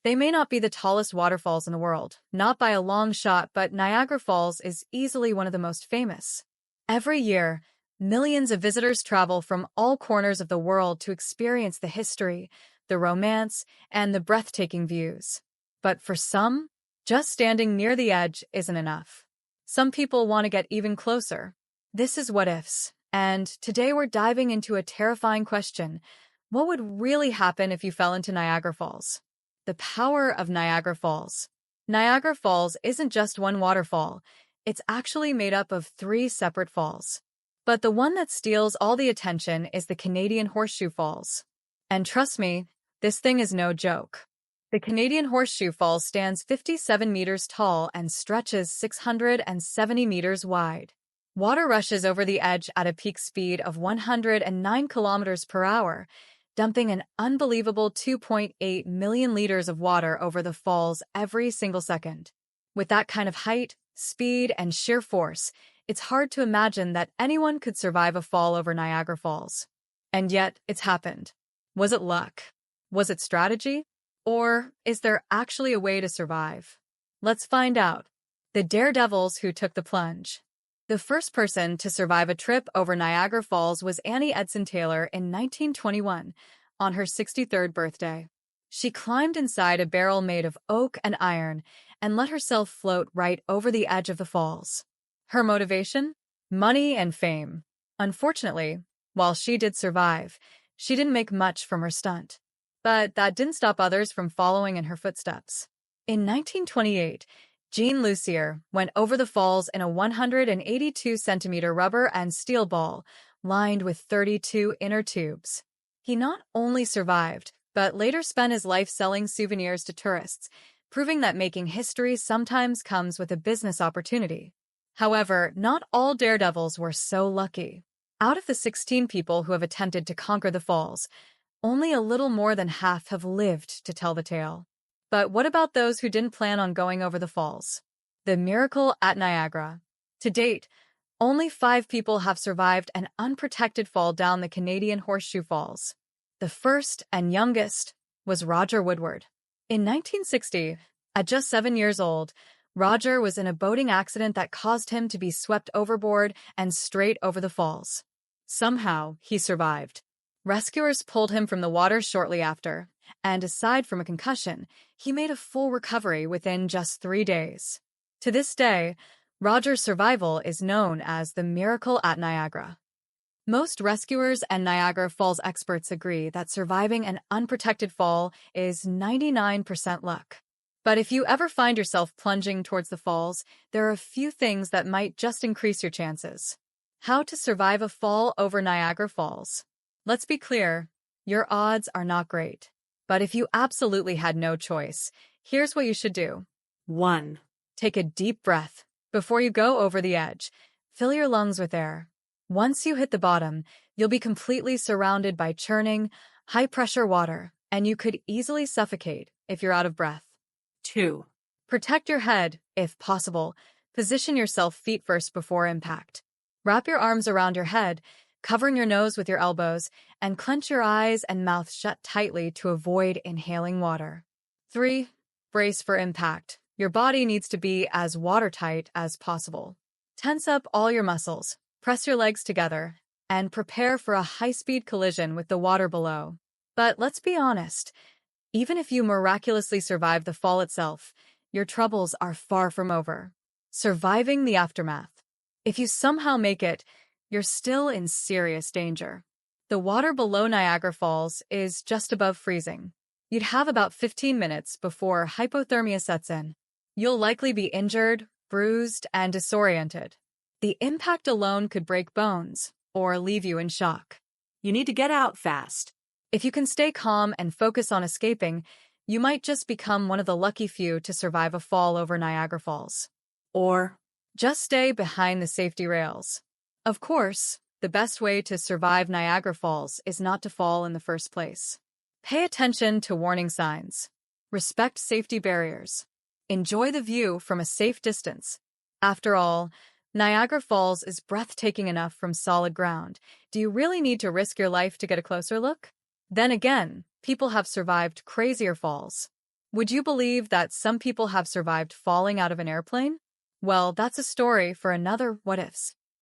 They may not be the tallest waterfalls in the world, not by a long shot, but Niagara Falls is easily one of the most famous. Every year, millions of visitors travel from all corners of the world to experience the history, the romance, and the breathtaking views. But for some, just standing near the edge isn't enough. Some people want to get even closer. This is What Ifs, and today we're diving into a terrifying question. What would really happen if you fell into Niagara Falls? The power of Niagara Falls. Niagara Falls isn't just one waterfall. It's actually made up of three separate falls. But the one that steals all the attention is the Canadian Horseshoe Falls. And trust me, this thing is no joke. The Canadian Horseshoe Falls stands 57 meters tall and stretches 670 meters wide. Water rushes over the edge at a peak speed of 109 kilometers per hour, dumping an unbelievable 2.8 million liters of water over the falls every single second. With that kind of height, speed, and sheer force, it's hard to imagine that anyone could survive a fall over Niagara Falls. And yet, it's happened. Was it luck? Was it strategy? Or is there actually a way to survive? Let's find out. The Daredevils who took the plunge. The first person to survive a trip over Niagara Falls was Annie Edson Taylor in 1921, on her 63rd birthday. She climbed inside a barrel made of oak and iron and let herself float right over the edge of the falls. Her motivation? Money and fame. Unfortunately, while she did survive, she didn't make much from her stunt. But that didn't stop others from following in her footsteps. In 1928, Jean Lucier went over the falls in a 182-centimeter rubber and steel ball, lined with 32 inner tubes. He not only survived, but later spent his life selling souvenirs to tourists, proving that making history sometimes comes with a business opportunity. However, not all daredevils were so lucky. Out of the 16 people who have attempted to conquer the falls, only a little more than half have lived to tell the tale. But what about those who didn't plan on going over the falls? The miracle at Niagara. To date, only 5 people have survived an unprotected fall down the Canadian Horseshoe Falls. The first and youngest was Roger Woodward. In 1960, at just 7 years old, Roger was in a boating accident that caused him to be swept overboard and straight over the falls. Somehow, he survived. Rescuers pulled him from the water shortly after, and aside from a concussion, he made a full recovery within just 3 days. To this day, Roger's survival is known as the miracle at Niagara. Most rescuers and Niagara Falls experts agree that surviving an unprotected fall is 99% luck. But if you ever find yourself plunging towards the falls, there are a few things that might just increase your chances. How to survive a fall over Niagara Falls. Let's be clear, your odds are not great. But if you absolutely had no choice, here's what you should do. 1. Take a deep breath. Before you go over the edge, fill your lungs with air. Once you hit the bottom, you'll be completely surrounded by churning, high-pressure water, and you could easily suffocate if you're out of breath. 2. Protect your head, if possible. Position yourself feet first before impact. Wrap your arms around your head, covering your nose with your elbows, and clench your eyes and mouth shut tightly to avoid inhaling water. 3. Brace for impact. Your body needs to be as watertight as possible. Tense up all your muscles, press your legs together, and prepare for a high-speed collision with the water below. But let's be honest, even if you miraculously survive the fall itself, your troubles are far from over. Surviving the aftermath. If you somehow make it, you're still in serious danger. The water below Niagara Falls is just above freezing. You'd have about 15 minutes before hypothermia sets in. You'll likely be injured, bruised, and disoriented. The impact alone could break bones or leave you in shock. You need to get out fast. If you can stay calm and focus on escaping, you might just become one of the lucky few to survive a fall over Niagara Falls. Or just stay behind the safety rails. Of course, the best way to survive Niagara Falls is not to fall in the first place. Pay attention to warning signs. Respect safety barriers. Enjoy the view from a safe distance. After all, Niagara Falls is breathtaking enough from solid ground. Do you really need to risk your life to get a closer look? Then again, people have survived crazier falls. Would you believe that some people have survived falling out of an airplane? Well, that's a story for another What Ifs.